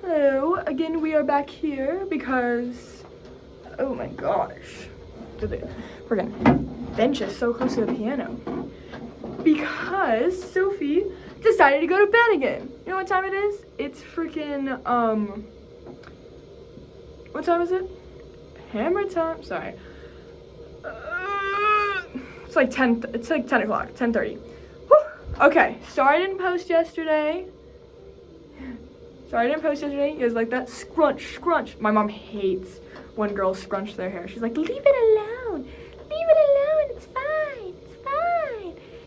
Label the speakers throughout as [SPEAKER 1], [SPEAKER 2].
[SPEAKER 1] Hello, again we are back here because, oh my gosh, the freaking bench is so close to the piano. Because Sophie decided to go to bed again. You know what time it is? It's freaking, what time is it? Hammer time? Sorry. It's like 10 o'clock, 10:30. Okay, sorry I didn't post yesterday. You guys like that? Scrunch. My mom hates when girls scrunch their hair. She's like, leave it alone.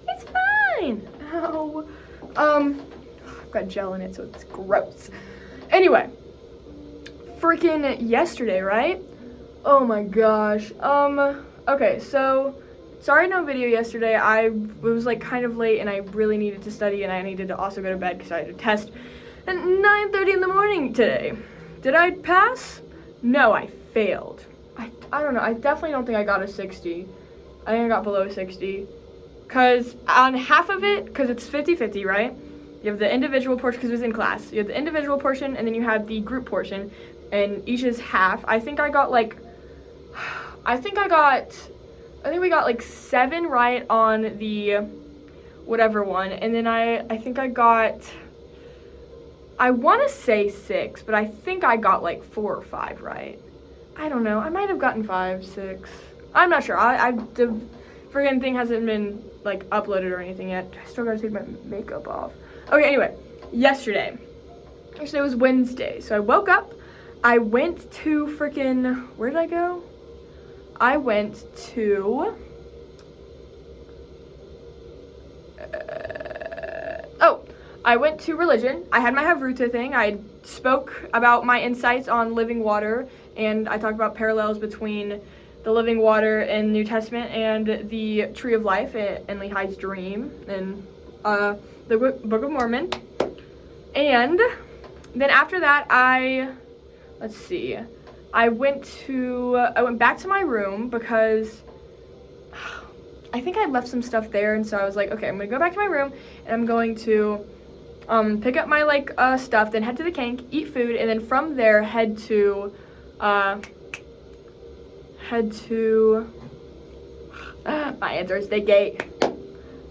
[SPEAKER 1] It's fine. Ow. I've got gel in it, so it's gross. Anyway, freaking yesterday, right? Oh my gosh. Okay, so sorry no video yesterday. It was like kind of late and I really needed to study and I needed to also go to bed because I had a test at 9:30 in the morning today. Did I pass? No, I failed. I don't know. I definitely don't think I got a 60. I think I got below 60. Because on half of it, because it's 50-50, right? You have the individual portion, because it was in class. You have the individual portion, and then you have the group portion, and each is half. I think we got like 7 right on the whatever one, and then I think I got, I want to say 6, but I think I got like 4 or 5 right. I don't know. I might have gotten 5, 6. I'm not sure. The friggin' thing hasn't been like uploaded or anything yet. I still gotta take my makeup off. Okay, anyway, yesterday was Wednesday. So I woke up. I went to freaking, where did I go? I went to, I went to religion. I had my Havruta thing. I spoke about my insights on living water, and I talked about parallels between the living water in New Testament and the tree of life in Lehi's dream in the Book of Mormon. And then after that, I went back to my room because I think I left some stuff there, and so I was like, okay, I'm gonna go back to my room and I'm going to pick up my stuff, then head to the Kank, eat food, and then from there head to my answer is the gate.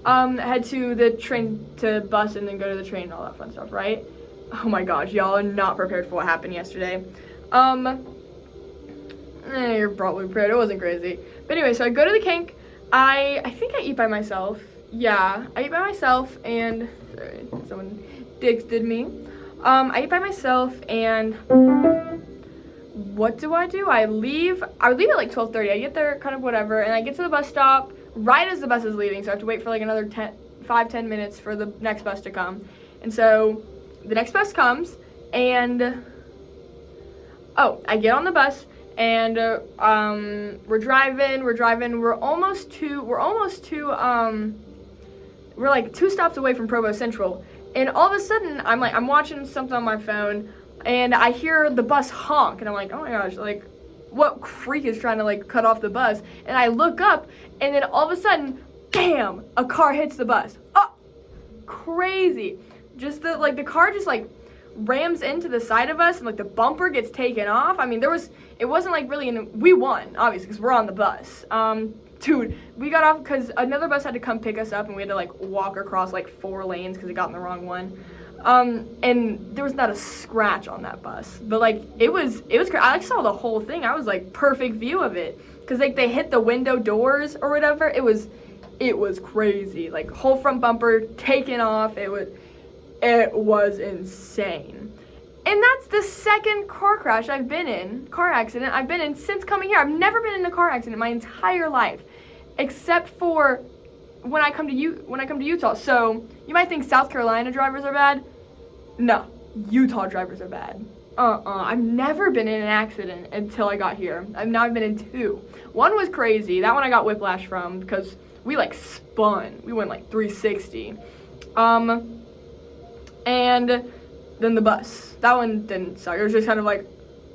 [SPEAKER 1] Head to the train to bus and then go to the train and all that fun stuff, right? Oh my gosh, y'all are not prepared for what happened yesterday. You're probably prepared. It wasn't crazy. But anyway, so I go to the Kank. I think I eat by myself. Yeah, I eat by myself and sorry, someone texted me. I eat by myself and what do? I leave at like 12:30. I get there kind of whatever, and I get to the bus stop right as the bus is leaving, so I have to wait for like another 5-10 minutes for the next bus to come. And so the next bus comes, and I get on the bus, and we're driving. We're like 2 stops away from Provo Central, and all of a sudden I'm watching something on my phone, and I hear the bus honk, and I'm like, oh my gosh, like, what freak is trying to like cut off the bus? And I look up, and then all of a sudden, bam, a car hits the bus. Oh, crazy. Just the car just like rams into the side of us, and like the bumper gets taken off. I mean, it wasn't like really, we won, obviously, because we're on the bus. Dude, we got off because another bus had to come pick us up, and we had to like walk across like 4 lanes because it got in the wrong one. And there was not a scratch on that bus, but like it was I like saw the whole thing. I was like perfect view of it because like they hit the window doors or whatever. It was crazy. Like whole front bumper taken off. It was insane. And that's the second car accident I've been in since coming here. I've never been in a car accident my entire life, except for when I come to Utah. So you might think South Carolina drivers are bad. No, Utah drivers are bad. I've never been in an accident until I got here. I've been in 2. One was crazy. That one I got whiplash from because we like spun. We went like 360. And then the bus. That one didn't suck. It was just kind of like,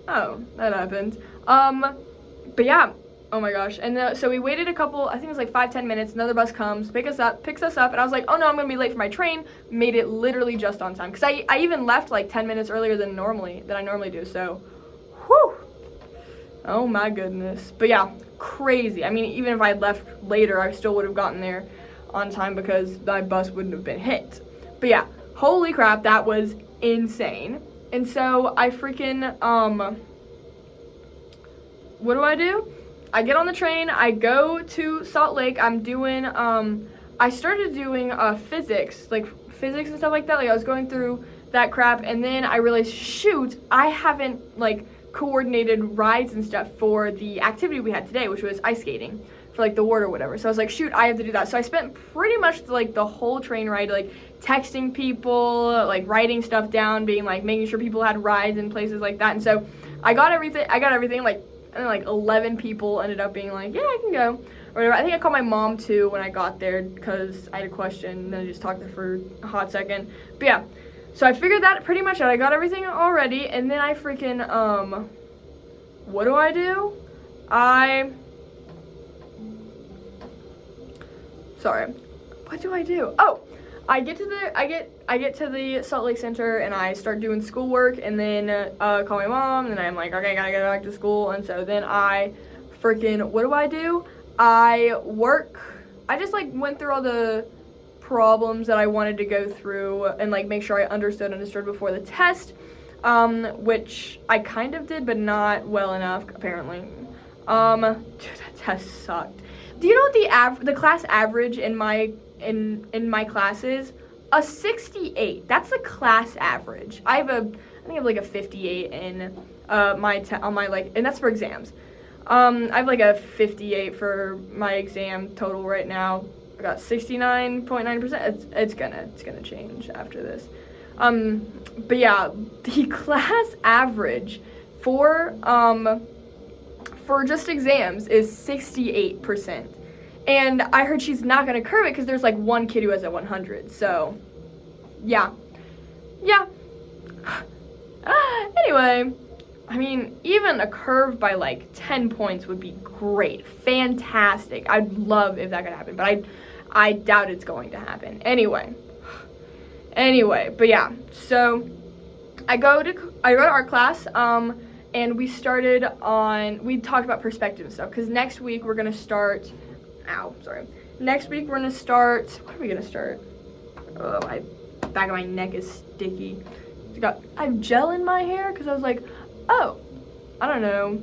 [SPEAKER 1] oh, that happened. But yeah, Oh my gosh. And so we waited a couple, I think it was like 5-10 minutes. Another bus comes, picks us up, and I was like, oh no, I'm gonna be late for my train. Made it literally just on time. Because I even left like 10 minutes earlier than I normally do. So, whew. Oh my goodness. But yeah, crazy. I mean, even if I had left later, I still would have gotten there on time because my bus wouldn't have been hit. But yeah, holy crap, that was insane. And so I freaking, what do? I get on the train, I go to Salt Lake, I'm doing, I started doing physics and stuff like that. Like, I was going through that crap, and then I realized, shoot, I haven't, like, coordinated rides and stuff for the activity we had today, which was ice skating for, like, the ward or whatever. So I was like, shoot, I have to do that. So I spent pretty much, like, the whole train ride, like, texting people, like, writing stuff down, being, like, making sure people had rides and places like that. And so I got everything, like, and like 11 people ended up being like, yeah, I can go, or whatever. I think I called my mom too when I got there because I had a question, and then I just talked to her for a hot second. But yeah, so I figured that pretty much out. I got everything all ready, and then I freaking, what do? Sorry, what do I do? Oh, I get to the Salt Lake Center, and I start doing schoolwork, and then call my mom, and then I'm like, okay, gotta get back to school. And so then I freaking, what do? I just like went through all the problems that I wanted to go through and like make sure I understood before the test, which I kind of did, but not well enough apparently. Dude, that test sucked. Do you know what the class average in my classes? A 68. That's the class average. I think I have like a 58 in and that's for exams. I have like a 58 for my exam total right now. I got 69.9%. It's gonna change after this. But yeah, the class average for just exams is 68%. And I heard she's not going to curve it because there's like one kid who has a 100. So, yeah. Anyway, I mean, even a curve by like 10 points would be great. Fantastic. I'd love if that could happen. But I doubt it's going to happen. Anyway, but yeah. So, I go to art class. And we talked about perspective and stuff. Because next week we're going to start... Next week we're gonna start. What are we gonna start? Oh, my back of my neck is sticky. I have gel in my hair because I was like, oh, I don't know.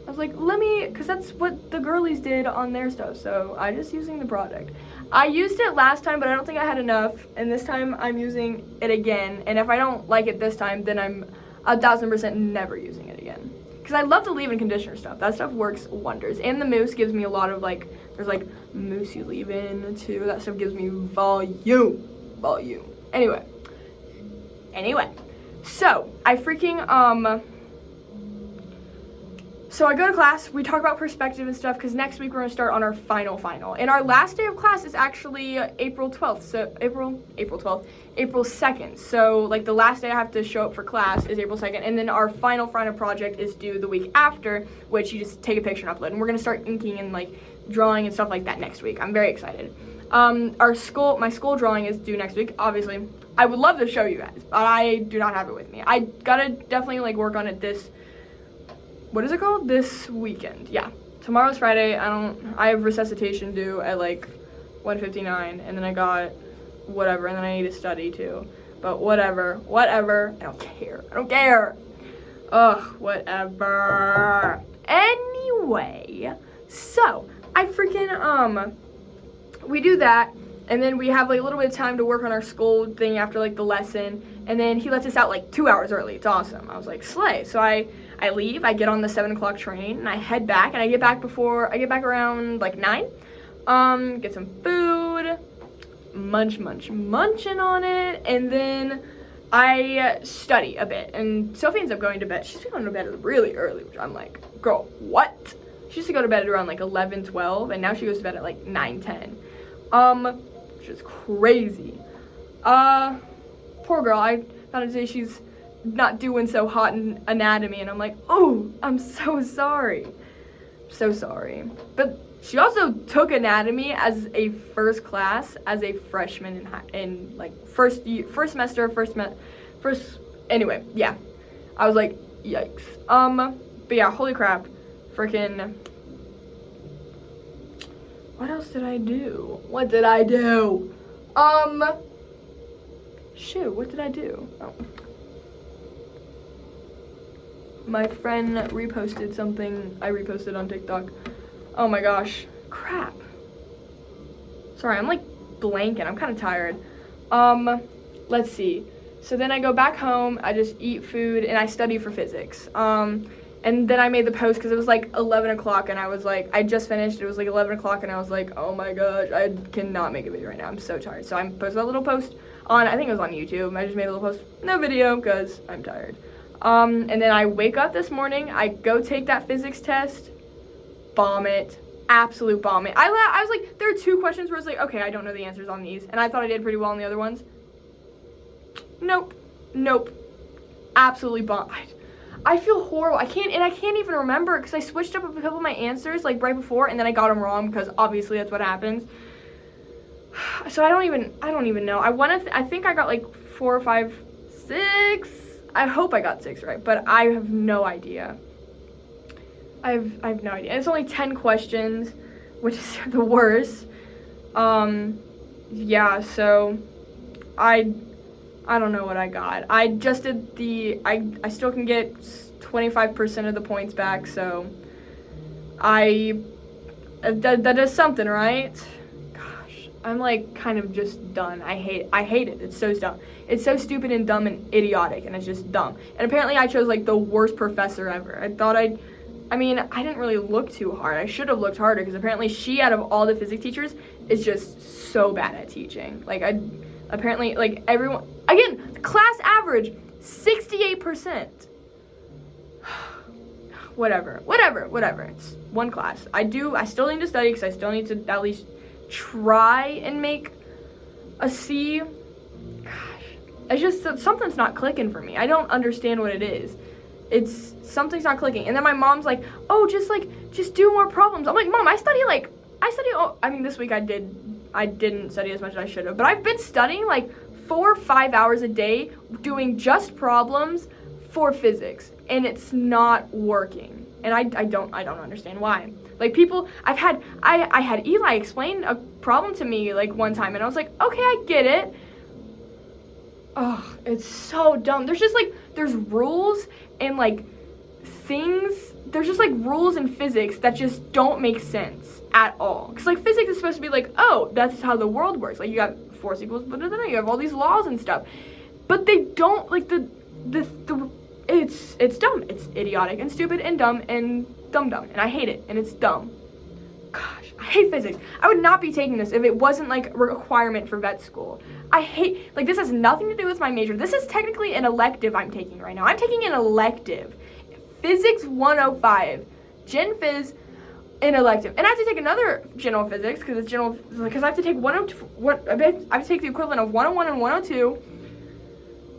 [SPEAKER 1] I was like, because that's what the girlies did on their stuff. So I'm just using the product. I used it last time, but I don't think I had enough. And this time I'm using it again. And if I don't like it this time, then I'm 1,000% never using it again. Because I love the leave-in conditioner stuff. That stuff works wonders. And the mousse gives me a lot of, like, there's, like, moussey leave-in, too. That stuff gives me volume. Anyway. So, I freaking, so I go to class. We talk about perspective and stuff, because next week we're going to start on our final. And our last day of class is actually April 12th. So, April 2nd. So, like, the last day I have to show up for class is April 2nd. And then our final project is due the week after, which you just take a picture and upload. And we're going to start inking and, like, drawing and stuff like that next week. I'm very excited. My school drawing is due next week, obviously. I would love to show you guys, but I do not have it with me. I gotta definitely, like, work on it this weekend. Yeah. Tomorrow's Friday. I have resuscitation due at, like, 1:59, and then I got whatever, and then I need to study too. But whatever. I don't care. Ugh, whatever. Anyway, so I freaking we do that, and then we have like a little bit of time to work on our school thing after like the lesson, and then he lets us out like 2 hours early. It's awesome. I was like, slay. So I leave, I get on the 7 o'clock train, and I head back, and I get back around like 9, get some food, munching on it, and then I study a bit, and Sophie ends up going to bed. She's been going to bed really early, which I'm like, girl, what? She used to go to bed at around like 11, 12, and now she goes to bed at like 9, 10. Which is crazy. Poor girl, I found out today she's not doing so hot in anatomy, and I'm like, oh, I'm so sorry. So sorry. But she also took anatomy as a first class as a freshman in like anyway, yeah. I was like, yikes. But yeah, holy crap. Freaking, what else did I do? What did I do? Shoot, what did I do? Oh. My friend reposted something I reposted on TikTok. Oh my gosh, crap. Sorry, I'm like blanking. I'm kind of tired. Let's see. So then I go back home, I just eat food, and I study for physics. And then I made the post because it was like 11 o'clock, and I was like, I just finished. It was like 11 o'clock, and I was like, oh my gosh, I cannot make a video right now. I'm so tired. So I posted that little post on, I think it was on YouTube. I just made a little post, no video, because I'm tired. And then I wake up this morning, I go take that physics test, bomb it, absolute bomb it. I was like, there are 2 questions where it's like, okay, I don't know the answers on these, and I thought I did pretty well on the other ones. Nope, absolutely bomb. I feel horrible. I can't even remember because I switched up a couple of my answers like right before, and then I got them wrong because obviously that's what happens. So I don't even know. I think I got like 4 or 5, 6. I hope I got 6 right, but I have no idea. I have no idea. And it's only 10 questions, which is the worst. Yeah, so I don't know what I got. I just did I still can get 25% of the points back, so that is something, right? Gosh, I'm like kind of just done. I hate it. It's so dumb. It's so stupid and dumb and idiotic, and it's just dumb. And apparently I chose like the worst professor ever. I didn't really look too hard. I should have looked harder because apparently she, out of all the physics teachers, is just so bad at teaching. Like apparently, like everyone, again, the class average, 68%. Whatever. It's one class. I still need to study because I still need to at least try and make a C. Gosh, it's just, something's not clicking for me. I don't understand what it is. Something's not clicking. And then my mom's like, oh, just do more problems. I'm like, Mom, this week I didn't study as much as I should have, but I've been studying like 4 or 5 hours a day doing just problems for physics, and it's not working. And I don't understand why. Like I had Eli explain a problem to me like one time, and I was like, okay, I get it. Oh, it's so dumb. There's rules and like things. There's just like rules in physics that just don't make sense at all. Cause like physics is supposed to be like, oh, that's how the world works. Like you got force equals, but you have all these laws and stuff. But they don't like it's dumb. It's idiotic and stupid and dumb, and I hate it, and it's dumb. Gosh, I hate physics. I would not be taking this if it wasn't like a requirement for vet school. This has nothing to do with my major. This is technically an elective I'm taking right now. I'm taking an elective. Physics 105. Gen Phys, an elective. And I have to take another general physics because I have to take I have to take the equivalent of 101 and 102.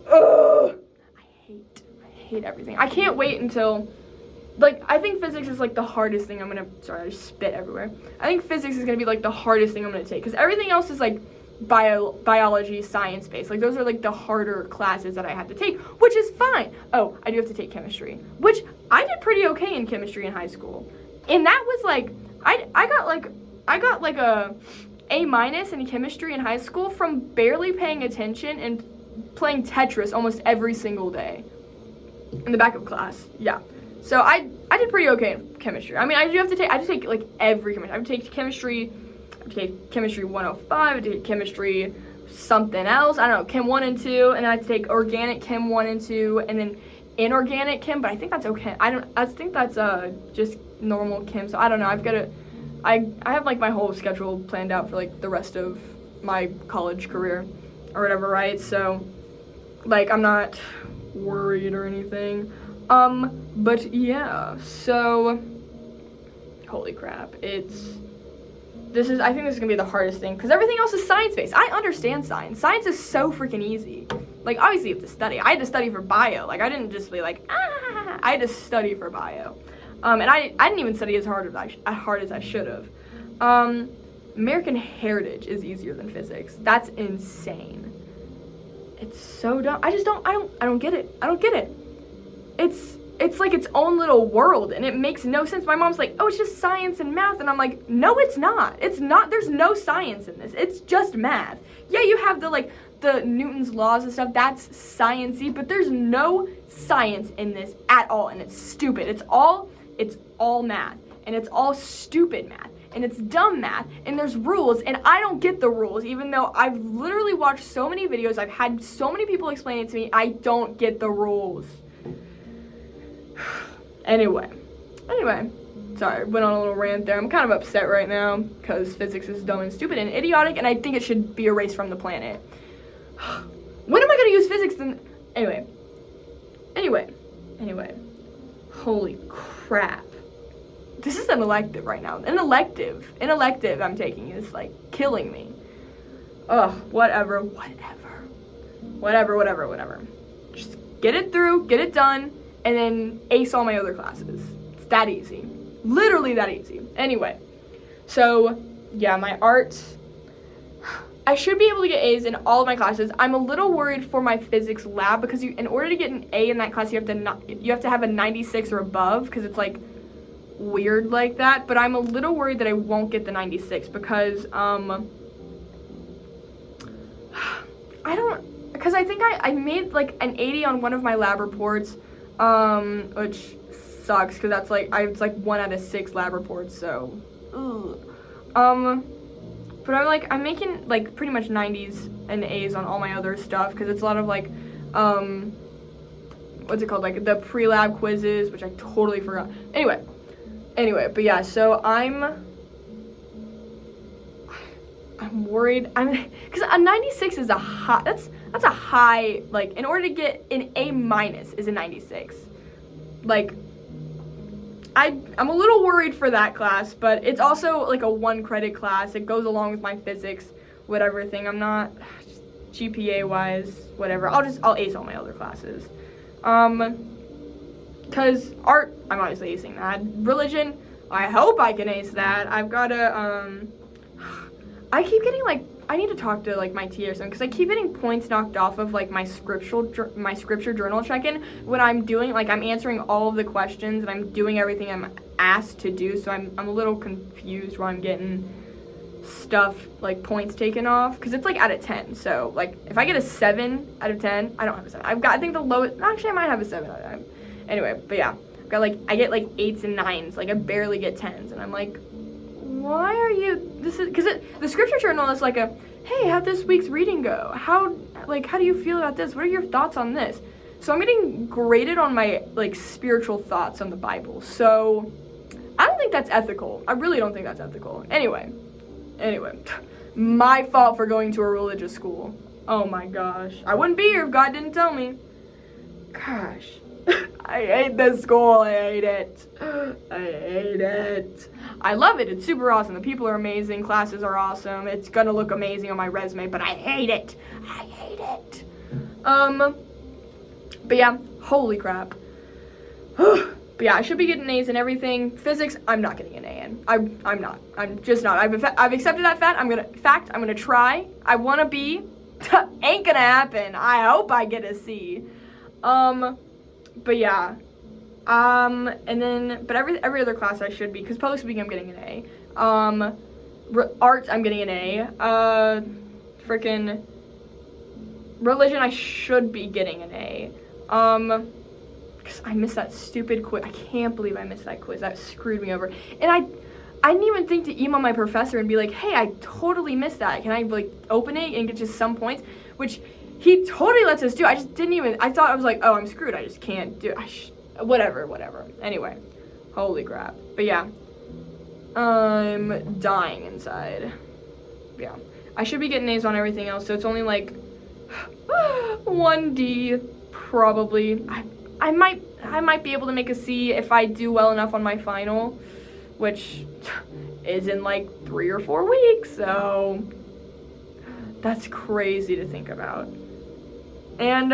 [SPEAKER 1] Ugh. I hate everything. I can't wait until, I think physics is, the hardest thing sorry, I just spit everywhere. I think physics is going to be, the hardest thing I'm going to take, because everything else is, biology, science-based. Those are, the harder classes that I have to take, which is fine. Oh, I do have to take chemistry, which I did pretty okay in chemistry in high school. And that was, I got a A- in chemistry in high school from barely paying attention and playing Tetris almost every single day. In the back of class, yeah. So I did pretty okay in chemistry. I have to take every chemistry. I have to take chemistry 105, I have to take chemistry something else, I don't know, chem 1 and 2, and then I have to take organic chem 1 and 2, and then inorganic chem, but I think that's okay. I think that's just normal chem, so I don't know. I have my whole schedule planned out for the rest of my college career or whatever, right? So I'm not worried or anything. But yeah, so holy crap, I think this is gonna be the hardest thing, because everything else is science-based. I understand science. Science is so freaking easy. Obviously you have to study. I had to study for bio. I didn't just be I had to study for bio. And I didn't even study as hard as I should have. American Heritage is easier than physics. That's insane. It's so dumb. I don't get it. I don't get it. It's like its own little world, and it makes no sense. My mom's like, oh, it's just science and math, and I'm like, no, it's not. It's not. There's no science in this. It's just math. Yeah, you have the Newton's laws and stuff. That's sciencey, but there's no science in this at all, and it's stupid. It's all math, and it's all stupid math, and it's dumb math, and there's rules, and I don't get the rules, even though I've literally watched so many videos. I've had so many people explain it to me. I don't get the rules. Anyway, sorry, went on a little rant there. I'm kind of upset right now because physics is dumb and stupid and idiotic, and I think it should be erased from the planet. When am I going to use physics then? Anyway, holy crap. This is an elective right now. An elective I'm taking is like killing me. Ugh, whatever. Just get it through, get it done, and then ace all my other classes. It's that easy. Literally that easy. Anyway, so yeah, my art, I should be able to get A's in all of my classes. I'm a little worried for my physics lab because in order to get an A in that class, you have to have a 96 or above because it's like weird like that. But I'm a little worried that I won't get the 96 because I think I made like an 80 on one of my lab reports, which sucks because that's like it's like 1 out of 6 lab reports, so but I'm making like pretty much 90s and A's on all my other stuff because it's a lot of like what's it called, like the pre-lab quizzes, which I totally forgot. Anyway, but yeah, so I'm worried. Because a 96 is a high. That's a high. Like, in order to get an A minus is a 96. Like, I'm a little worried for that class, but it's also like a 1 credit class. It goes along with my physics, whatever thing. I'm not GPA wise, whatever. I'll ace all my other classes. Cause art, I'm obviously acing that. Religion, I hope I can ace that. I've gotta I keep getting I need to talk to my TA or something because I keep getting points knocked off of my scripture journal check-in when I'm doing I'm answering all of the questions and I'm doing everything I'm asked to do. So I'm a little confused where I'm getting stuff points taken off because it's out of 10. So if I get a 7 out of 10, I don't have a 7. I think the lowest. Actually, I might have a 7 out of 10. Anyway, but yeah, I've got I get 8s and 9s. I barely get 10s, and I'm like, why are you? This is because the scripture journal is hey, how'd this week's reading go? How do you feel about this? What are your thoughts on this? So I'm getting graded on my spiritual thoughts on the Bible. So I don't think that's ethical. I really don't think that's ethical. Anyway, my fault for going to a religious school. Oh my gosh, I wouldn't be here if God didn't tell me. Gosh. I hate this school. I hate it. I love it. It's super awesome. The people are amazing. Classes are awesome. It's gonna look amazing on my resume, but I hate it. But yeah, holy crap. But yeah, I should be getting A's and everything. Physics, I'm not getting an A in. I'm not. I'm just not. I've accepted that fact. I'm gonna try. I wanna be. Ain't gonna happen. I hope I get a C. But yeah, and then, but every other class I should be, because public speaking I'm getting an A, arts I'm getting an A, frickin' religion I should be getting an A, because I missed that stupid quiz. I can't believe I missed that quiz. That screwed me over, and I didn't even think to email my professor and be like, hey, I totally missed that. Can I open it and get just some points, which he totally lets us do. I just didn't even, I thought I was oh, I'm screwed. I just can't do it. Whatever. Anyway, holy crap. But yeah, I'm dying inside. Yeah, I should be getting A's on everything else, so it's only 1D probably. I might be able to make a C if I do well enough on my final, which is in 3 or 4 weeks, so that's crazy to think about. And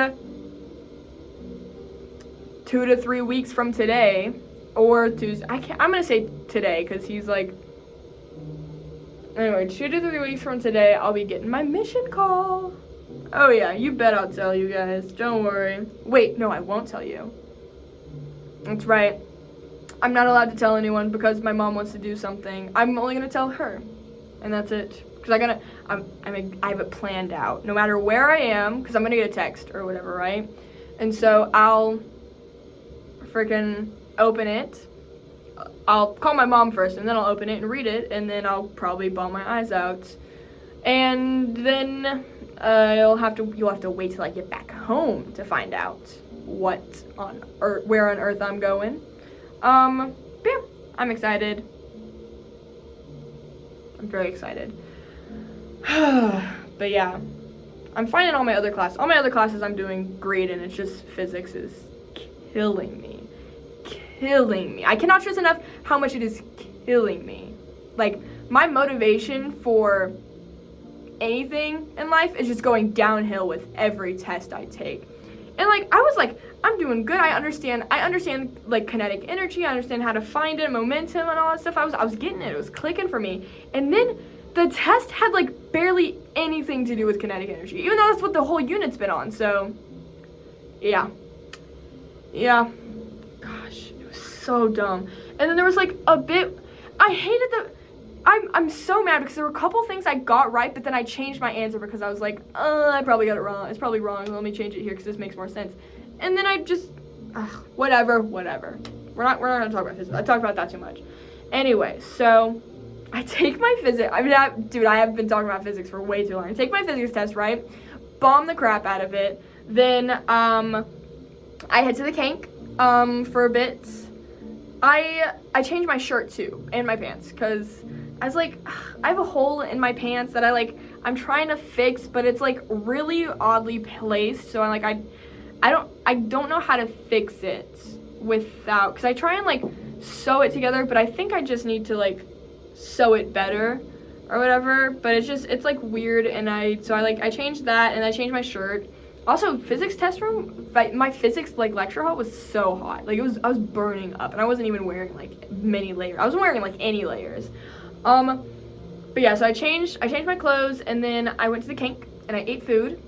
[SPEAKER 1] 2 to 3 weeks from today or Tuesday. I'm gonna say today because he's like. Anyway, 2 to 3 weeks from today, I'll be getting my mission call. Oh yeah, you bet I'll tell you guys. Don't worry. Wait, no, I won't tell you. That's right. I'm not allowed to tell anyone because my mom wants to do something. I'm only gonna tell her, and that's it. Because I have it planned out. No matter where I am, because I'm gonna get a text or whatever, right? And so I'll freaking open it. I'll call my mom first, and then I'll open it and read it, and then I'll probably bawl my eyes out. And then you'll have to wait till I get back home to find out where on earth I'm going. But yeah, I'm excited. I'm very excited. But yeah, I'm fine in all my other classes. All my other classes I'm doing great, and it's just physics is killing me. I cannot stress enough how much it is killing me. Like, my motivation for anything in life is just going downhill with every test I take. And like, I was like, I'm doing good. I understand like kinetic energy. I understand how to find it, momentum and all that stuff. I was getting it. It was clicking for me. And then the test had like barely anything to do with kinetic energy, even though that's what the whole unit's been on. So yeah. Gosh, it was so dumb. And then there was like a bit, I hated I'm so mad because there were a couple things I got right, but then I changed my answer because I was like, I probably got it wrong. It's probably wrong. Let me change it here because this makes more sense. And then I just, whatever. We're not gonna talk about physics. I talked about that too much. Anyway, so I take my physics. I have been talking about physics for way too long. I take my physics test, right? Bomb the crap out of it. Then I head to the Kank for a bit. I changed my shirt too and my pants because I was like, I have a hole in my pants that I'm trying to fix, but it's like really oddly placed. So I don't know how to fix it without, because I try and like sew it together, but I think I just need to like sew it better or whatever. But it's like weird, and I changed that, and I changed my shirt. Also, physics test room, my physics like lecture hall was so hot. Like I was burning up, and I wasn't even wearing like many layers. I wasn't wearing like any layers. But yeah, so I changed my clothes, and then I went to the Kank and I ate food,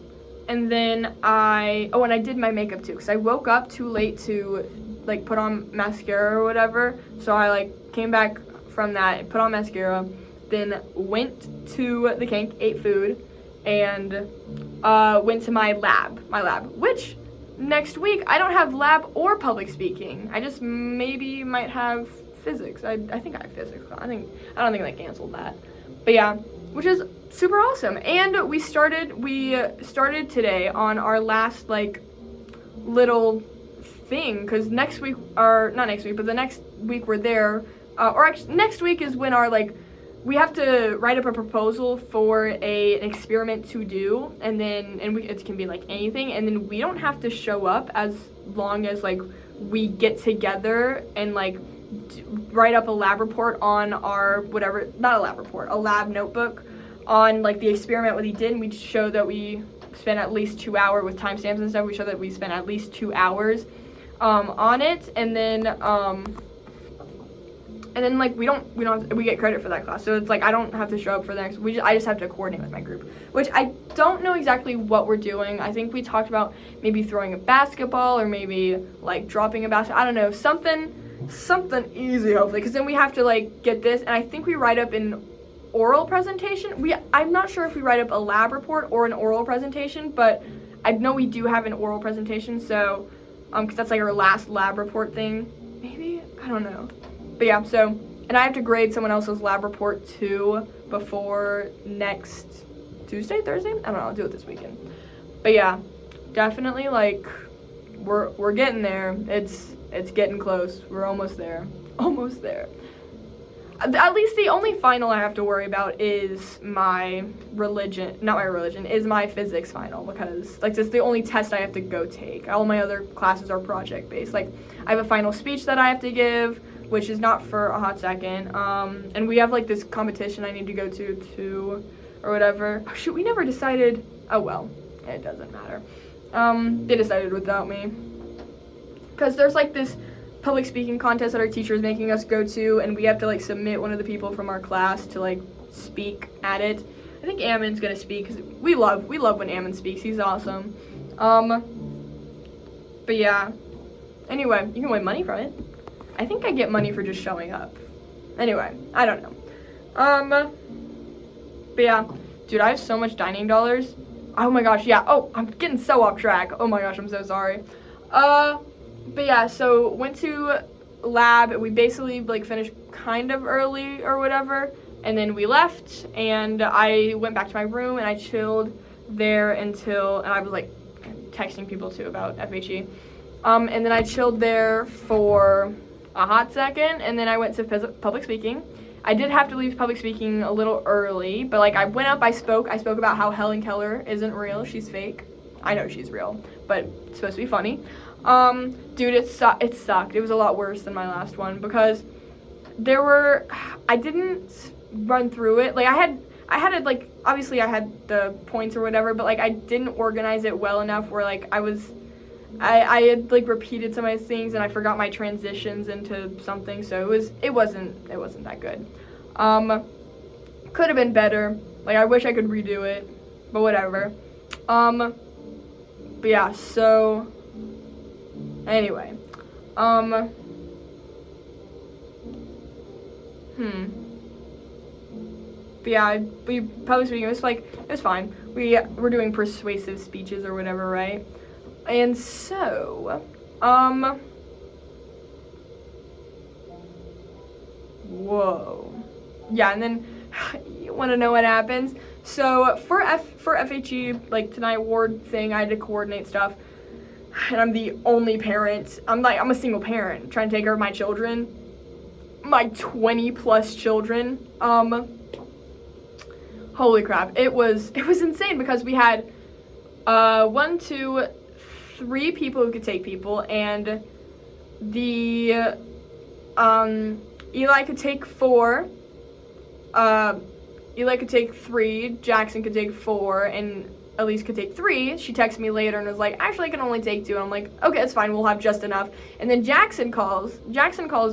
[SPEAKER 1] and then and I did my makeup too, because I woke up too late to like put on mascara or whatever. So I like came back from that, put on mascara, then went to the Kank, ate food, and went to my lab, which next week I don't have lab or public speaking. I just maybe might have physics. I think I have physics. I don't think they canceled that. But yeah, which is super awesome. And we started today on our last like little thing, because next week, or not next week, but the next week we're there, or actually next week is when our like, we have to write up a proposal for an experiment to do, and it can be like anything, and then we don't have to show up as long as like we get together and like write up a lab report on our whatever, not a lab report, a lab notebook on like the experiment what he did, and we show that we spent at least 2 hours with timestamps and stuff. We show that we spent at least 2 hours on it, and then like we get credit for that class. So it's like I don't have to show up for the next. I just have to coordinate with my group, which I don't know exactly what we're doing. I think we talked about maybe throwing a basketball or maybe like dropping a basket. I don't know, something easy hopefully, because then we have to like get this, and I think we write up an oral presentation. I'm not sure if we write up a lab report or an oral presentation, but I know we do have an oral presentation. So because that's like our last lab report thing, maybe, I don't know. But yeah, so, and I have to grade someone else's lab report too before next Tuesday, Thursday? I don't know, I'll do it this weekend. But yeah, definitely like, we're getting there. It's getting close. We're almost there. Almost there. At least the only final I have to worry about is my is my physics final, because like that's the only test I have to go take. All my other classes are project based. Like I have a final speech that I have to give, which is not for a hot second. And we have like this competition I need to go to or whatever. Oh, shoot, we never decided. Oh well, it doesn't matter. They decided without me. Because there's like this public speaking contest that our teacher is making us go to, and we have to like submit one of the people from our class to like speak at it. I think Ammon's gonna speak because we love when Ammon speaks. He's awesome. But yeah. Anyway, you can win money from it. I think I get money for just showing up. Anyway, I don't know. But yeah, dude, I have so much dining dollars. Oh my gosh, yeah. Oh, I'm getting so off track. Oh my gosh, I'm so sorry. But yeah, so went to lab. We basically like finished kind of early or whatever, and then we left, and I went back to my room and I chilled there until, and I was like texting people too about FHE. And then I chilled there for a hot second, and then I went to public speaking. I did have to leave public speaking a little early, but like I went up, I spoke about how Helen Keller isn't real, she's fake. I know she's real, but it's supposed to be funny. Dude, it sucked. It was a lot worse than my last one because I didn't run through it. Like I had it like, obviously I had the points or whatever, but like I didn't organize it well enough where like I had like repeated some of these things and I forgot my transitions into something, so it wasn't that good. Could have been better. Like I wish I could redo it, but whatever. But yeah, so anyway. But yeah, we public speaking, it was fine. We were doing persuasive speeches or whatever, right? And so, whoa. Yeah, and then you want to know what happens? So for FHE, like tonight ward thing, I had to coordinate stuff, and I'm the only parent. I'm a single parent trying to take care of my children, my 20 plus children. Holy crap! It was insane because we had 1, 2, 3 people who could take people, and the Eli could take 4. Eli could take 3, Jackson could take 4, and Elise could take 3. She texted me later and was like, actually I can only take 2, and I'm like, okay, that's fine, we'll have just enough. And then Jackson calls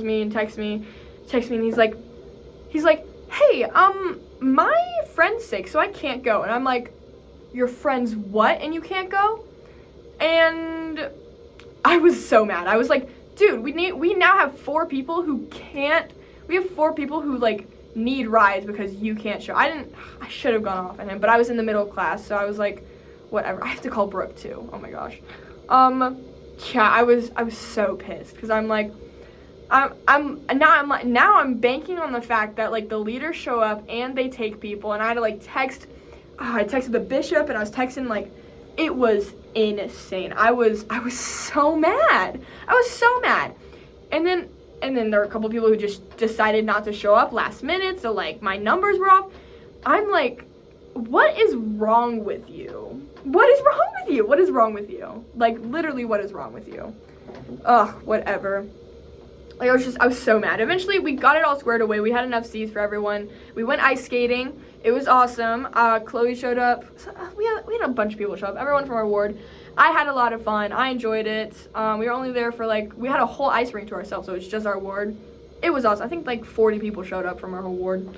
[SPEAKER 1] me and texts me, and he's like, hey, my friend's sick, so I can't go. And I'm like, your friend's what, and you can't go? And I was so mad. I was like, dude, we now have 4 people who like need rides because you can't show. I should have gone off on him, but I was in the middle of class, so I was like, whatever. I have to call Brooke too. Oh my gosh. Yeah, I was so pissed because I'm like, now I'm banking on the fact that like the leaders show up and they take people, and I had to like text. I texted the bishop, and I was texting like, it was insane. I was so mad. And then there were a couple people who just decided not to show up last minute, so like my numbers were off. I'm like, what is wrong with you? What is wrong with you? Like literally, what is wrong with you? Ugh, whatever. Like I was so mad. Eventually we got it all squared away. We had enough seats for everyone. We went ice skating. It was awesome. Chloe showed up. We had a bunch of people show up. Everyone from our ward. I had a lot of fun. I enjoyed it. We were only there for we had a whole ice rink to ourselves, so it's just our ward. It was awesome. I think like 40 people showed up from our whole ward.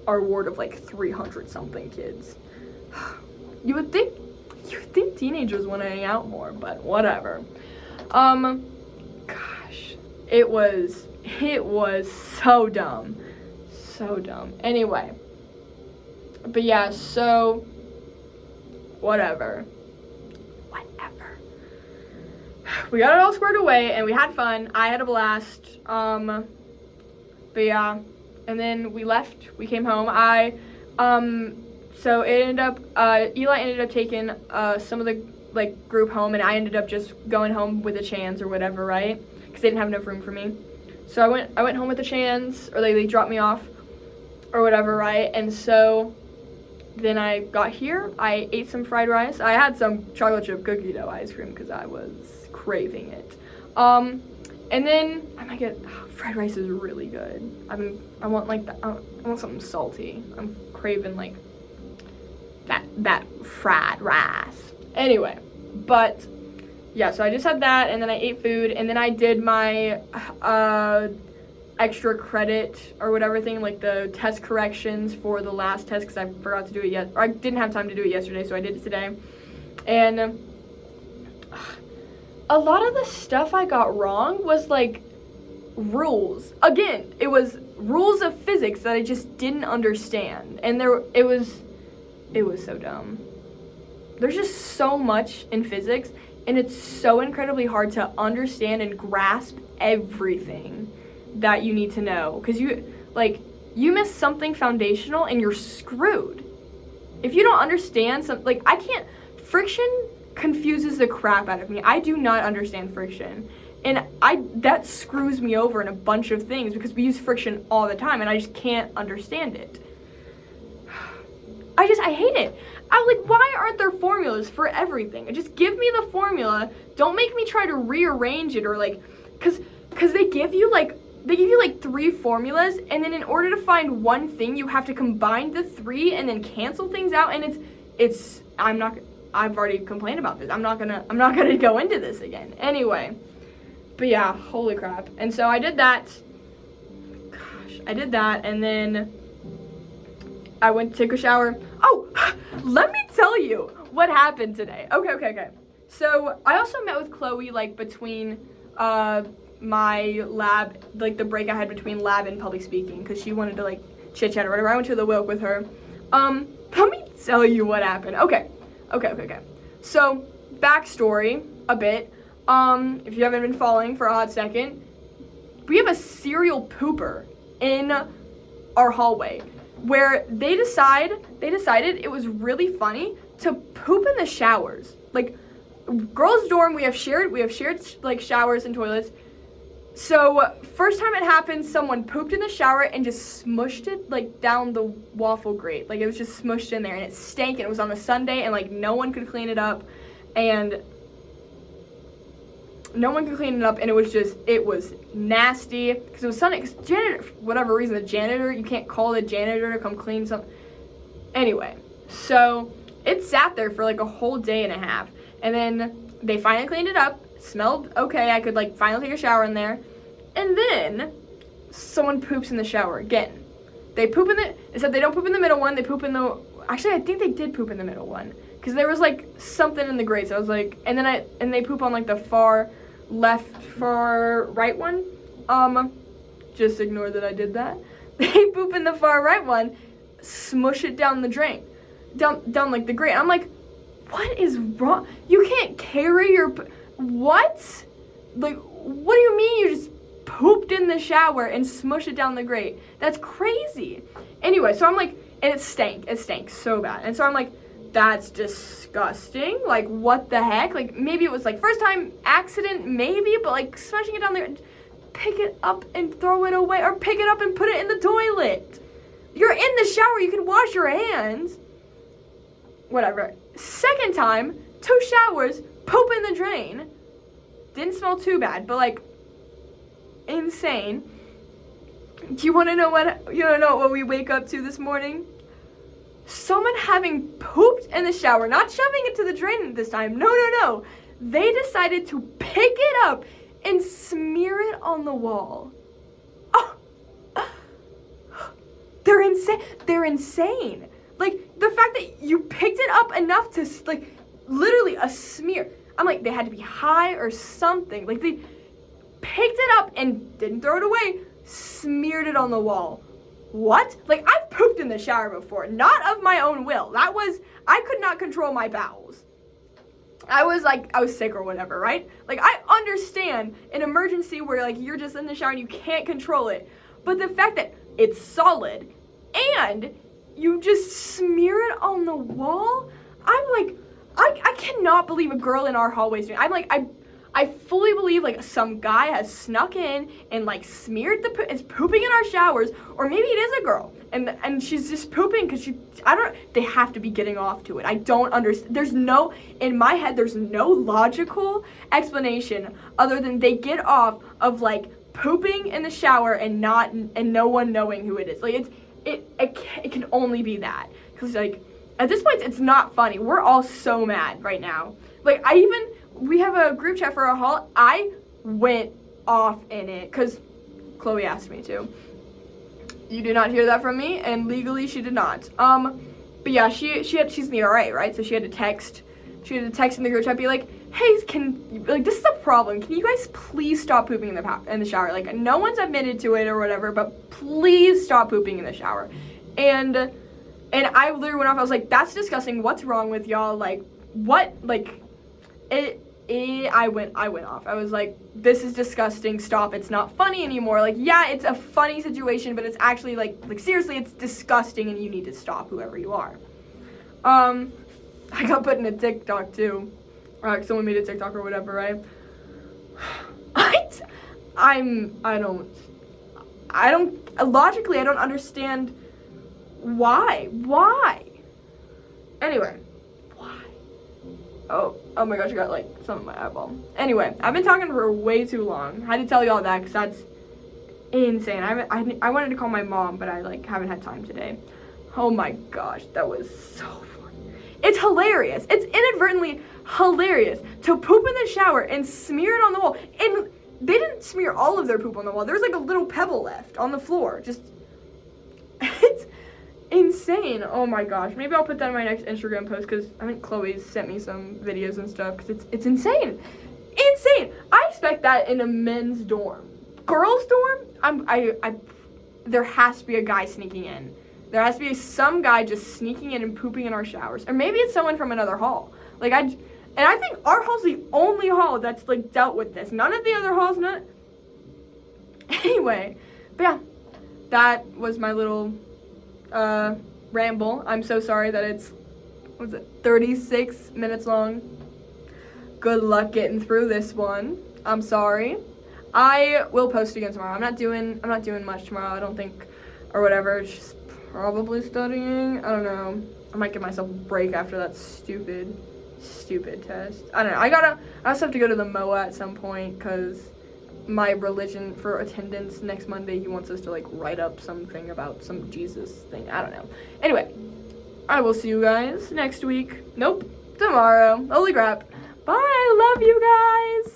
[SPEAKER 1] Our ward of like 300 something kids. You would think teenagers want to hang out more, but whatever. Gosh, it was so dumb. So dumb. Anyway. But yeah, so whatever. We got it all squared away and we had fun. I had a blast. But yeah, and then we left. We came home. So it ended up Eli ended up taking some of the like group home, and I ended up just going home with the Chans or whatever, right? Because they didn't have enough room for me. So I went home with the Chans, or they dropped me off or whatever, right? And so then I got here. I ate some fried rice. I had some chocolate chip cookie dough ice cream because I was craving it. And then I might get fried rice is really good. I want like I want something salty. I'm craving like that fried rice. Anyway, but yeah, so I just had that, and then I ate food, and then I did my extra credit or whatever thing, like the test corrections for the last test, because I forgot to do it yet, or I didn't have time to do it yesterday, so I did it today. And a lot of the stuff I got wrong was like rules. Again, it was rules of physics that I just didn't understand, and it was so dumb. There's just so much in physics, and it's so incredibly hard to understand and grasp everything that you need to know, because you miss something foundational and you're screwed. If you don't understand friction confuses the crap out of me. I do not understand friction, and that screws me over in a bunch of things, because we use friction all the time and I just can't understand it. I hate it. I'm like, why aren't there formulas for everything? Just give me the formula. Don't make me try to rearrange it, or because they give you like 3 formulas, and then in order to find one thing, you have to combine the 3 and then cancel things out, and I've already complained about this. I'm not gonna go into this again. Anyway, but yeah, holy crap. And so I did that. Gosh, I did that, and then I went to take a shower. Oh, let me tell you what happened today. Okay. So I also met with Chloe, like, between my lab, like the break I had between lab and public speaking, because she wanted to like chit chat or whatever. I went to the Wilk with her. Let me tell you what happened. Okay. So backstory a bit. If you haven't been following for a hot second, we have a serial pooper in our hallway, where they decided it was really funny to poop in the showers. Like, girls' dorm, we have shared like showers and toilets. So first time it happened, someone pooped in the shower and just smushed it like down the waffle grate. Like, it was just smushed in there, and it stank, and it was on a Sunday, and like no one could clean it up, and it was nasty, because it was Sunday, because janitor, for whatever reason, the janitor, you can't call the janitor to come clean something. Anyway, so it sat there for like a whole day and a half, and then they finally cleaned it up. Smelled okay. I could like finally take a shower in there, and then someone poops in the shower again. They said they don't poop in the middle one. They poop in the. Actually, I think they did poop in the middle one, because there was like something in the grate. So I was like, and they poop on like the far left, far right one. Just ignore that I did that. They poop in the far right one, smush it down the drain, down like the grate. I'm like, what is wrong? You can't carry your. What? Like, what do you mean you just pooped in the shower and smushed it down the grate? That's crazy. Anyway, so I'm like, and it stank so bad. And so I'm like, that's disgusting. Like, what the heck? Like, maybe it was like first time accident, maybe, but like smushing it down there, pick it up and throw it away, or pick it up and put it in the toilet. You're in the shower, you can wash your hands. Whatever. Second time, 2 showers, poop in the drain. Didn't smell too bad, but like insane. Do you want to know what we wake up to this morning? Someone having pooped in the shower, not shoving it to the drain this time. No. They decided to pick it up and smear it on the wall. Oh. They're insane. Like, the fact that you picked it up enough to like literally a smear. I'm like, they had to be high or something. Like, they picked it up and didn't throw it away, smeared it on the wall. What? Like, I've pooped in the shower before, not of my own will. I could not control my bowels. I was sick or whatever, right? Like, I understand an emergency where, like, you're just in the shower and you can't control it. But the fact that it's solid and you just smear it on the wall, I'm like, I cannot believe a girl in our hallways doing. I'm like, I fully believe like some guy has snuck in and like smeared is pooping in our showers, or maybe it is a girl and she's just pooping because they have to be getting off to it. I don't understand. In my head, there's no logical explanation other than they get off of like pooping in the shower and no one knowing who it is. Like it can only be that, because like at this point it's not funny. We're all so mad right now. Like we have a group chat for our hall. I went off in it because Chloe asked me to. You did not hear that from me, and legally she did not. But yeah, she's in the RA, right? So she had to text in the group chat, be like, hey, this is a problem. Can you guys please stop pooping in the shower? Like, no one's admitted to it or whatever, but please stop pooping in the shower. And I literally went off. I was like, that's disgusting. What's wrong with y'all? Like, what? Like, I went off. I was like, this is disgusting. Stop. It's not funny anymore. Like, yeah, it's a funny situation, but it's actually like seriously, it's disgusting, and you need to stop, whoever you are. I got put in a TikTok too. Someone made a TikTok or whatever, right? Logically, I don't understand why. Anyway, why? Oh my gosh, I got like some in my eyeball. Anyway, I've been talking for way too long. I had to tell you all that because that's insane. I wanted to call my mom, but I haven't had time today. Oh my gosh, that was so funny. It's hilarious. It's inadvertently hilarious to poop in the shower and smear it on the wall. And they didn't smear all of their poop on the wall. There was like a little pebble left on the floor. Just, it's insane. Oh my gosh. Maybe I'll put that in my next Instagram post because I think Chloe's sent me some videos and stuff because it's insane. Insane. I expect that in a men's dorm. Girls' dorm, there has to be a guy sneaking in. There has to be some guy just sneaking in and pooping in our showers. Or maybe it's someone from another hall. And I think our hall's the only hall that's dealt with this. None of the other halls, Anyway, but yeah, that was my little ramble. I'm so sorry that it's 36 minutes long. Good luck getting through this one. I'm sorry. I will post again tomorrow. I'm not doing much tomorrow, I don't think, or whatever. Just probably studying. I don't know. I might give myself a break after that stupid test. I don't know. I also have to go to the MOA at some point because my religion for attendance next Monday, he wants us to write up something about some Jesus thing. I don't know. Anyway, I will see you guys next week. Nope, tomorrow. Holy crap. Bye. Love you guys.